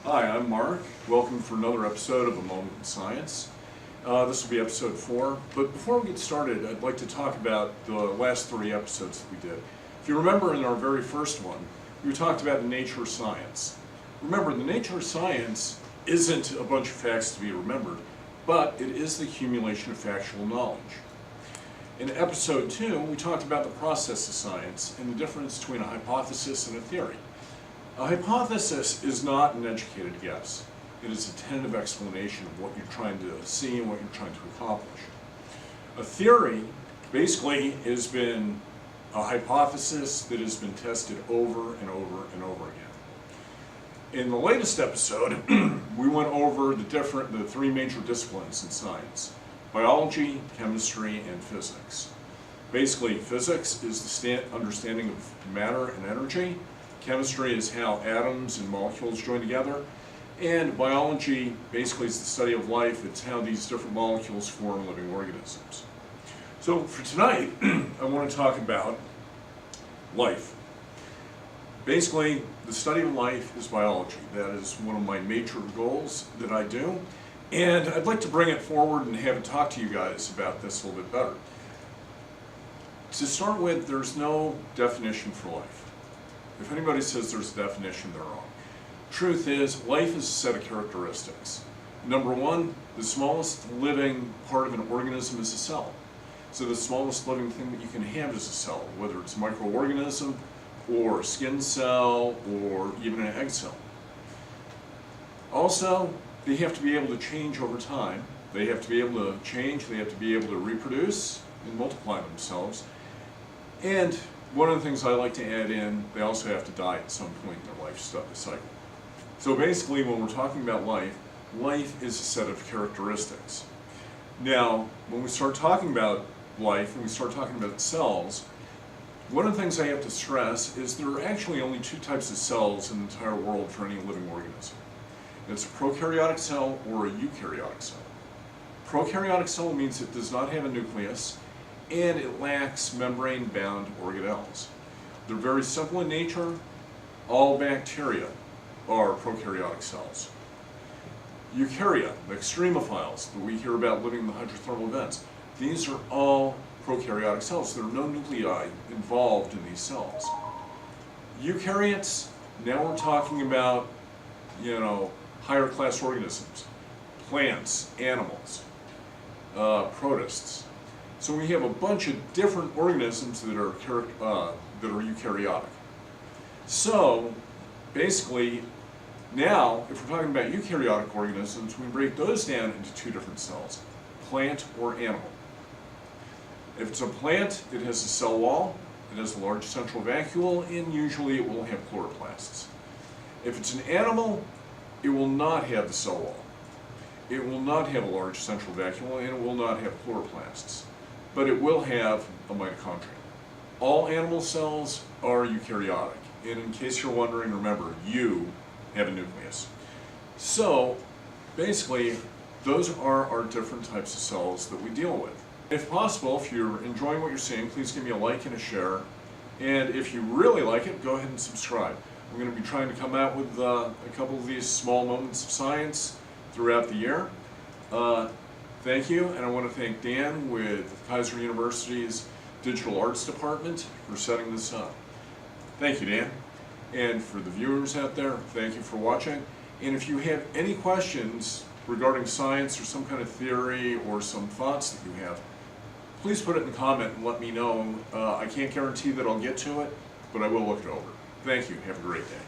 Hi, I'm Mark. Welcome for another episode of A Moment in Science. This will be episode 4, but before we get started, I'd like to talk about the last 3 episodes that we did. If you remember in our very first one, we talked about the nature of science. Remember, the nature of science isn't a bunch of facts to be remembered, but it is the accumulation of factual knowledge. In episode 2, we talked about the process of science and the difference between a hypothesis and a theory. A hypothesis is not an educated guess. It is a tentative explanation of what you're trying to see and what you're trying to accomplish. A theory basically has been a hypothesis that has been tested over and over and over again. In the latest episode, we went over the 3 major disciplines in science: biology, chemistry, and physics. Basically, physics is the understanding of matter and energy. Chemistry is how atoms and molecules join together. And biology basically is the study of life. It's how these different molecules form living organisms. So for tonight, I want to talk about life. Basically, the study of life is biology. That is one of my major goals that I do. And I'd like to bring it forward and have it talk to you guys about this a little bit better. To start with, there's no definition for life. If anybody says there's a definition, they're wrong. Truth is, life is a set of characteristics. Number 1, the smallest living part of an organism is a cell. So the smallest living thing that you can have is a cell, whether it's a microorganism or a skin cell or even an egg cell. Also, they have to be able to change over time. They have to be able to change, they have to be able to reproduce and multiply themselves. And one of the things I like to add in, they also have to die at some point in their life cycle. So basically, when we're talking about life, life is a set of characteristics. Now, when we start talking about life, and we start talking about cells, one of the things I have to stress is there are actually only 2 types of cells in the entire world for any living organism. It's a prokaryotic cell or a eukaryotic cell. Prokaryotic cell means it does not have a nucleus, and it lacks membrane-bound organelles. They're very simple in nature. All bacteria are prokaryotic cells. Eukarya, the extremophiles that we hear about living in the hydrothermal vents, these are all prokaryotic cells. There are no nuclei involved in these cells. Eukaryotes, now we're talking about, higher class organisms, plants, animals, protists. So we have a bunch of different organisms that are eukaryotic. So basically, now if we're talking about eukaryotic organisms, we break those down into 2 different cells: plant or animal. If it's a plant, it has a cell wall, it has a large central vacuole, and usually it will have chloroplasts. If it's an animal, it will not have the cell wall. It will not have a large central vacuole, and it will not have chloroplasts. But it will have a mitochondria. All animal cells are eukaryotic. And in case you're wondering, remember, you have a nucleus. So basically, those are our different types of cells that we deal with. If possible, if you're enjoying what you're seeing, please give me a like and a share. And if you really like it, go ahead and subscribe. I'm going to be trying to come out with a couple of these small moments of science throughout the year. Thank you, and I want to thank Dan with Kaiser University's Digital Arts Department for setting this up. Thank you, Dan. And for the viewers out there, thank you for watching. And if you have any questions regarding science or some kind of theory or some thoughts that you have, please put it in the comment and let me know. I can't guarantee that I'll get to it, but I will look it over. Thank you. Have a great day.